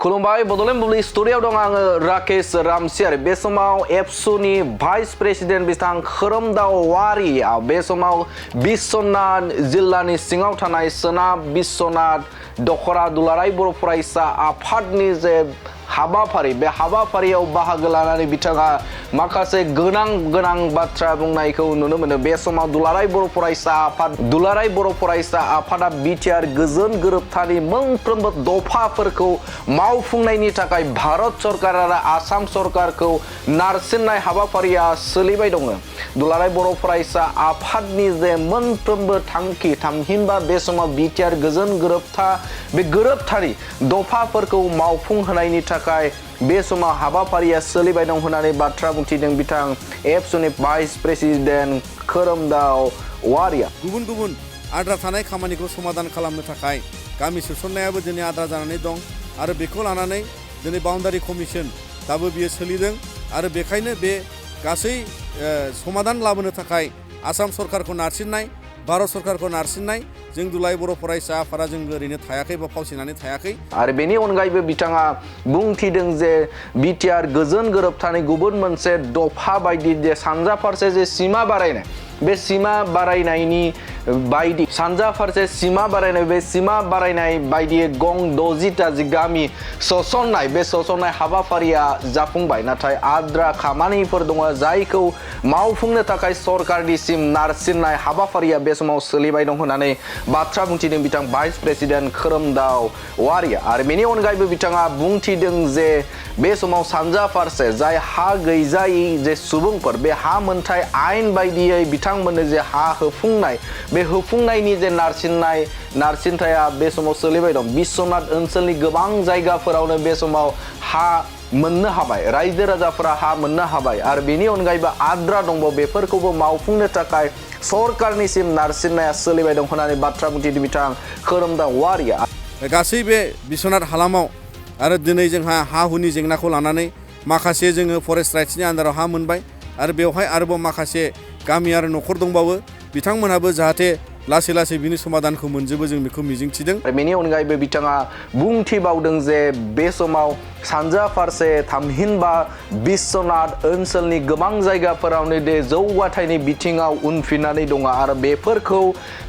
खुलुमबाय बड'लेण्ड बुब्लि स्टुडिय'आव दं आङो राकेश रामसियारि बे समाव एबसुनि भाइस प्रेसिडेन्ट बिथां खोरोमदाव वारि बे समाव बिश्वनाथ जिल्लानि सिङाव थानाय सोनाब बिश्वनाथ दखरा दुलाराय बर' फरायसा आफादनि जे हाबाफारि बे हाबाफारियाव बाहागो लानानै बिथाङा माखासे गोनां बाथ्रा बुंनायखौ नुनो मोनो। बे समाव दुलाराय बर' फरायसा आफादा बिटिआर गोजोन गोरोबथानि मोनफ्रोमबो दफाफोरखौ मावफुंनायनि थाखाय भारत सरकार आरो आसाम सरकारखौ नारसिननाय हाबाफारिया सोलिबाय दङ। दुलाराय बर' फरायसा आफादनि जे मोनफ्रोमबो थांखि थामहिनबा बे समाव बिटिआर गोजोन गोरोबथा बे गोरोबथानि दफाफोरखौ मावफुंहोनायनि थाखाय बे समाव हाबाफारिया सोलिबाय दं होननानै बाथ्रा बुंथिदों बिथां एबसुनि भाइस प्रेसिडेन्ट खोरोमदाव वारिया। गुबुन आद्रा थानाय खामानिखौ समाधान खालामनो थाखाय गामि सोसननायाबो दिनै आद्रा जानानै दं आरो बेखौ लानानै दिनै बाउन्डारि कमिसन दाबो बियो सोलिदों आरो बेखायनो बे गासै समाधान लाबोनो थाखाय आसाम सरकारखौ नारसिननाय भारत सरकारखौ नारसिननाय जों दुलाराय बर' फरायसा आफादा जों ओरैनो थायाखै बा फावसिनानै थायाखै। आरो बेनि अनगायैबो बिथाङा बुंथिदों जे बिटिआर गोजोन गोरोबथानि गुबुन मोनसे दफा बायदि जे सानजा फारसे जे सिमा बारायनाय बे सिमा बारायनायनि बायदि सानजा फारसे सिमा बारायनाय बे सिमा बारायनाय बायदियै गं 60टा जि गामि सोसननाय बे सोसननाय हाबाफारिया जाफुंबाय, नाथाय आद्रा खामानिफोर दङ जायखौ मावफुंनो थाखाय सरकारनिसिम नारसिननाय हाबाफारिया बे समाव सोलिबाय दं होननानै बाथ्रा बुंथिदों बिथां भाइस प्रेसिडेन्ट खोरोमदाव वारिया। आरो बेनि अनगायैबो बिथाङा बुंथिदों जे बे समाव सानजा फारसे जाय हा गैजायै जे सुबुंफोर बे हा मोनथाय आयेन बायदियै बिथांमोननो जे हा होफुंनाय बे होफुंनायनि जे नारसिनथाया बे समाव सोलिबाय दं। बिश्वनाथ ओनसोलनि गोबां जायगाफोरावनो बे समाव हा मोननो हाबाय, रायजो राजाफोरा हा मोननो हाबाय आरो बेनि अनगायैबो आद्रा दंबावो बेफोरखौबो मावफुंनो थाखाय सरकारनिसिम नारसिननाया सोलिबाय दं होननानै बाथ्रा बुंथिदों बिथां खोरोमदाव वारिया। गासै बे बिश्वनाथ हालामाव आरो दिनै जोंहा हा हुनि जेंनाखौ लानानै माखासे जोङो फरेस्ट राइट्सनि आन्दाराव हा मोनबाय आरो बेवहाय आरोबाव माखासे गामि आरो न'खर दंबावो बिथांमोनहाबो जाहाथे लासै बिनि समाधानखौ मोनजोबो जों बेखौ मिजिंथिदों। बेनि अनगायैबो बिथाङा बुंथिबावदों जे बे समाव सानजा फारसे थामहिनबा बिश्वनाथ ओनसोलनि गोबां जायगाफोरावनो दे जौगाथायनि बिथिङाव उनफिननानै दङ आरो बेफोरखौ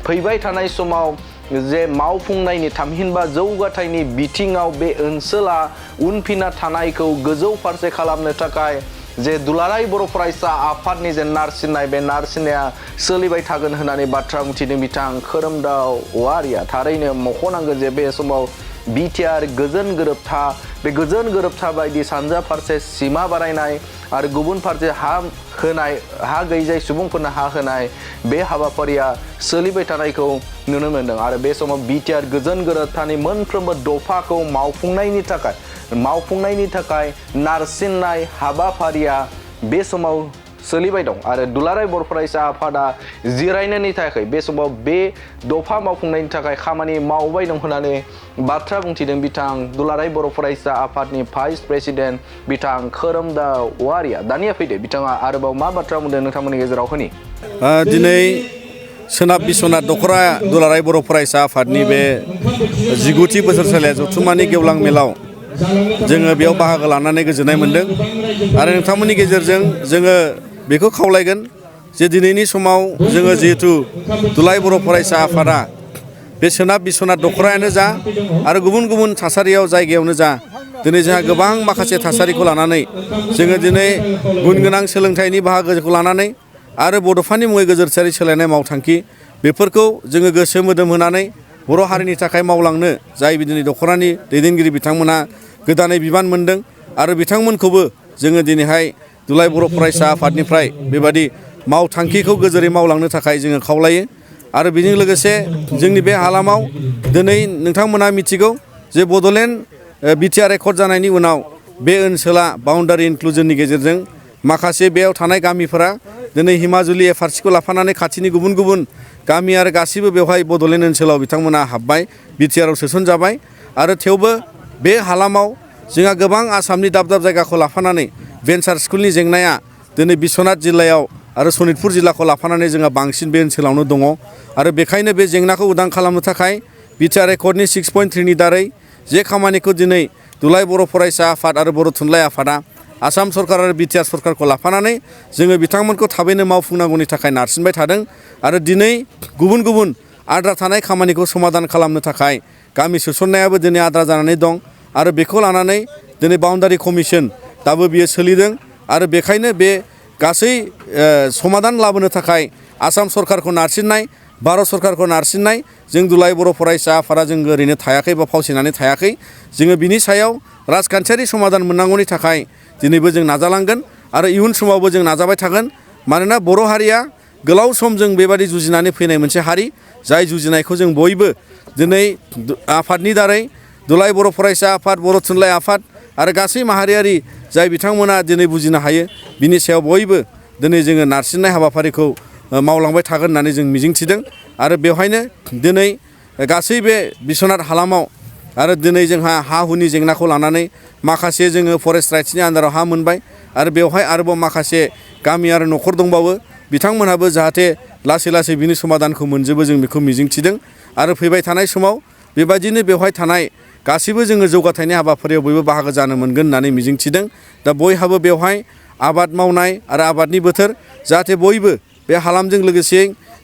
फैबाय थानाय समाव जे मावफुंनायनि थामहिनबा जौगाथायनि बिथिङाव बे ओनसोला उनफिनना थानायखौ गोजौ फारसे खालामनो थाखाय जे दुलाराय बर' फरायसा आफादनि जे नारसिननाय बे नारसिननाया सोलिबाय थागोन होननानै बाथ्रा बुंथिदों बिथां खोरोमदाव वारिया। थारैनो मख'नांगोन जे बे समाव बिटिआर गोजोन गोरोबथा बे गोजोन गोरोबथा बायदि सानजा फारसे सिमा बारायनाय आरो गुबुन फारसे हा होनाय हा गैजायै सुबुंफोरनो हा होनाय बे हाबाफारिया सोलिबाय थानायखौ नुनो मोनदों आरो बे समाव बिटिआर गोजोन गोरोबथानि मोनफ्रोमबो दफाखौ मावफुंनायनि थाखाय नारसिननाय हाबाफारिया बे समाव सोलिबाय दं आरो दुलाराय बर' फरायसा आफादा जिरायनायनि थाखाय बे समाव बे दफा मावफुंनायनि थाखाय खामानि मावबाय दं होननानै बाथ्रा बुंथिदों बिथां दुलाराय बर' फरायसा आफादनि भाइस प्रेसिडेन्ट बिथां खोरोमदाव वारिया। दानिया फैदो बिथाङा आरोबाव मा बाथ्रा बुंदों नोंथांमोननि गेजेराव होनि। दिनै सोनाब बिश्वनाथ दखरा दुलाराय बर' फरायसा आफादनि बे 19थि बोसोरसालिया जथुम्मानि गेवलां मेलाव जोङो बेयाव बाहागो लानानै गोजोननाय मोन्दों आरो नोंथांमोननि गेजेरजों जोङो बेखौ खावलायगोन जे दिनैनि समाव जोङो जिहेथु दुलाराय बर' फरायसा आफादा बे सोनाब बिश्वनाथ दखरायानो जा आरो गुबुन थासारियाव जायगायावनो जा दिनै जोंहा गोबां माखासे थासारिखौ लानानै जोङो दिनै गुन गोनां सोलोंथाइनि बाहागोखौ लानानै आरो बड'फानि मुङै गोजोरथायारि सोलायनाय मावथांखि बेफोरखौ जोङो गोसो मोदोम होनानै बर' हारिनि थाखाय मावलांनो जाय दिनै दखरानि दैदेनगिरि बिथांमोना गोदानै बिबान मोनदों आरो बिथांमोनखौबो जोङो दिनैहाय दुलाराय बर' फरायसा आफादनिफ्राय बेबादि मावथांखिखौ गोजोरै मावलांनो थाखाय जोङो खावलायो। आरो बेजों लोगोसे जोंनि बे हालामाव दिनै नोंथांमोना मिथिगौ जे बड'लेण्ड बिटिआर एकर्ड जानायनि उनाव बे ओनसोला बाउन्डारि इनक्लुजननि गेजेरजों माखासे बेयाव थानाय गामिफोरा दिनै हिमाजुलि एफआरसिखौ लाफानानै खाथिनि गुबुन गामि आरो गासिबो बेवहाय बड'लेण्ड ओनसोलाव बिथांमोना हाबबाय बिटिआरआव सोसनजाबाय आरो थेवबो बे हालामाव जोंहा गोबां आसामनि दाब जायगाखौ लाफानानै भेन्सार स्कुलनि जेंनाया दिनै बिश्वनाथ जिल्लायाव आरो सनितपुर जिल्लाखौ लाफानानै जोंहा बांसिन बे ओनसोलावनो दङ आरो बेखायनो बे जेंनाखौ उदां खालामनो थाखाय बिटिआर एकर्डनि 6.3 नि दारै जे खामानिखौ दिनै दुलाराय बर' फरायसा आफाद आरो बर' थुनलाइ आफादा आसाम सरकार आरो बिटिआर सरकारखौ लाफानानै जोङो बिथांमोनखौ थाबैनो मावफुंनांगौनि थाखाय नारसिनबाय थादों आरो दिनै गुबुन गुबुन आद्रा थानाय खामानिखौ समाधान खालामनो थाखाय गामि सोसननायाबो दिनै आद्रा जानानै दं आरो बेखौ लानानै दिनै बाउन्डारि कमिसन दाबो बियो सोलिदों आरो बेखायनो बे गासै समाधान लाबोनो थाखाय आसाम सरकारखौ नारसिननाय भारत सरकारखौ नारसिननाय जों दुलाराय बर' फरायसा आफादा जों ओरैनो थायाखै बा फावसायनानै थायाखै जोङो बिनि सायाव राजखान्थियारि समाधान मोननांगौनि थाखाय दिनैबो जों नाजालांगोन आरो इयुन समावबो जों नाजाबाय थागोन मानोना बर' हारिया गोलाव सम जों बेबादि जुजिनानै फैनाय मोनसे हारि जाय जुजिनायखौ जों बयबो दिनै आफादनि दारै दुलाराय बर' फरायसा आफाद बर' थुनलाइ आफाद आरो गासै माहारियारि जाय बिथांमोना दिनै बुजिनो हायो बिनि सायाव बयबो दिनै जोङो नारसिननाय हाबाफारिखौ मावलांबाय थागोन होननानै जों मिजिंथिदों आरो बेवहायनो दिनै गासै बे बिश्वनाथ हालामाव आरो दिनै जोंहा हा हुनि जेंनाखौ लानानै माखासे जोङो फरेस्ट राइट्सनि आन्दाराव हा मोनबाय आरो बेवहाय आरोबाव माखासे गामि आरो न'खर दंबावो बिथांमोनहाबो जाहाथे लासै लासै बिनि समाधानखौ मोनजोबो जों बेखौ मिजिंथिदों आरो फैबाय थानाय समाव बेबायदिनो बेवहाय थानाय गासैबो जोङो जौगाथायनि हाबाफारियाव बयबो बाहागो जानो मोनगोन होननानै मिजिंथिदों दा बयहाबो बेवहाय आबाद मावनाय आरो आबादनि बोथोर जाहाथे बयबो बे हालामजों लोगोसे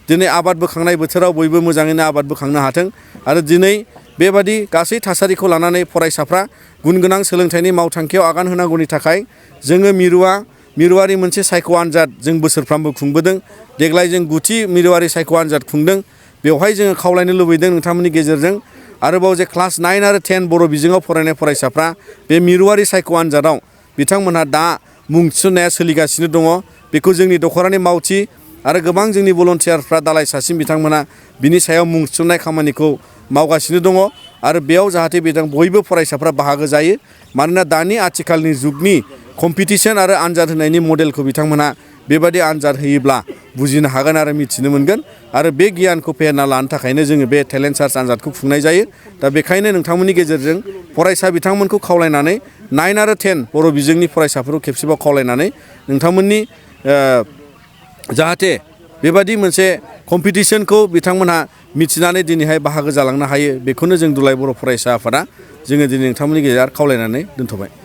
दिनै आबाद बोखांनाय बोथोराव बयबो मोजाङैनो आबाद बोखांनो हाथों आरो दिनै बेबादि गासै थासारिखौ लानानै फरायसाफ्रा गुन गोनां सोलोंथाइनि मावथांखियाव आगान होनांगौनि थाखाय जोङो मिरुआरि मोनसे सायख' आनजाद जों बोसोरफ्रोमबो खुंबोदों देग्लाय जों 9थि मिरुआरि सायख' आनजाद खुंदों बेवहाय जोङो खावलायनो लुबैदों नोंथांमोननि गेजेरजों आरोबाव जे क्लास 9 आरो 10 बर' बिजोङाव फरायनाय फरायसाफ्रा बे मिरुआरि सायख' आनजादाव बिथांमोनहा दा मुं थिसननाया सोलिगासिनो दङ बेखौ जोंनि दख'रानि मावथि आरो गोबां जोंनि भलन्टियारफ्रा दालाइ सासिम बिथांमोना बिनि सायाव मुं थिसननाय खामानिखौ मावगासिनो दङ आरो बेयाव जाहाथे बयबो फरायसाफ्रा बाहागो जायो मानोना दानि आथिखालनि जुगनि कम्पिटिसन आरो आनजाद होनायनि मडेलखौ बिथांमोना बेबादि आनजाद होयोब्ला बुजिनो हागोन आरो मिथिनो मोनगोन आरो बे गियानखौ फेहेरना लानो थाखायनो जोङो बे टेलेन्ट सार्च आनजादखौ खुंनाय जायो दा बेखायनो नोंथांमोननि गेजेरजों फरायसा बिथांमोनखौ खावलायनानै 9 आरो 10 बर' बिजोंनि फरायसाफोरखौ खेबसेबाव खावलायनानै नोंथांमोननि जाहाथे बेबादि मोनसे कम्पिटिसनखौ बिथांमोनहा मिथिनानै दिनैहाय बाहागो जालांनो हायो बेखौनो जों दुलाराय बर' फरायसा आफादा जोङो दिनै नोंथांमोननि गेजेराव खावलायनानै दोनथ'बाय